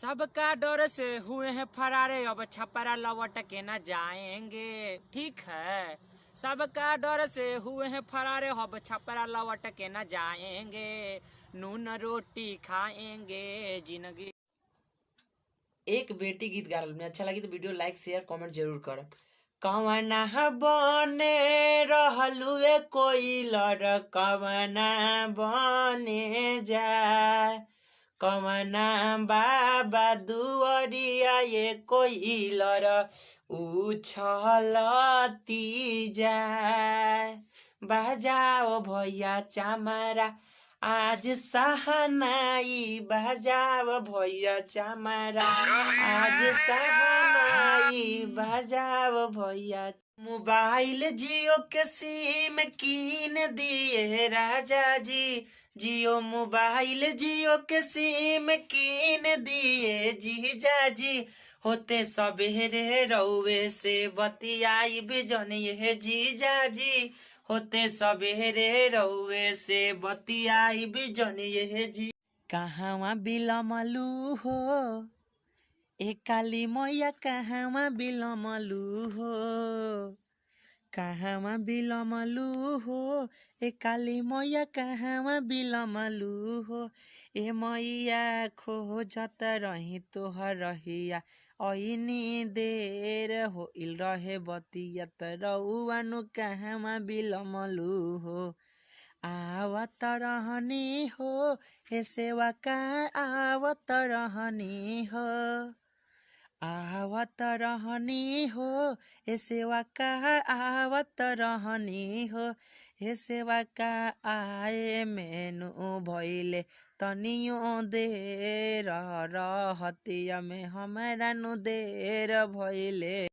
सबका डर से हुए हैं फरारे, अब छपरा लौट के न जाएंगे। ठीक है, सबका डर से हुए हैं फरारे, अब छपरा लौट के न जाएंगे। नून रोटी खाएंगे जिंदगी। एक बेटी गीत गा रहा अच्छा लगी तो वीडियो लाइक शेयर कमेंट जरूर कर। कवना बने रहलुए कोई लड़ कवना बने जाए, कवना बाबा दुआरिया ये कोई लड़ उछलती जाए। बजाओ भैया चमारा आज सहनाई, बजाओ भैया चमारा आज सहनाई, बजाओ भैया। मोबाइल जियो के सिम कीन दिए राजा जी, जियो मोबाइल जियो के सिम कीन दिए जीजा जी। होते सबेरे रउए से बतियाई बिजनिए जीजा जी, होते सबेरे रउए से बतियाई बिजनिए जी। कहवा बिलमलू हो ए काली मैया, कहवा बिलमलू हो, कहवा बिलमलू हो ए काली मैया, कहवा बिलमलू हो। ए मैया खोजत रही तोहर रहिया, ऐनी देर होइल रहे बतिया रउआनु कहवा बिलमलू हो। आवत रहनी हो हे सेवा का, आवत रहनी हो, आवत रहनी हो हे सेवा का, आवत रहनी हो। हे सेवा का आए मेनू भइले तनियो देर, रहतिया में हमरा नु देर भइले।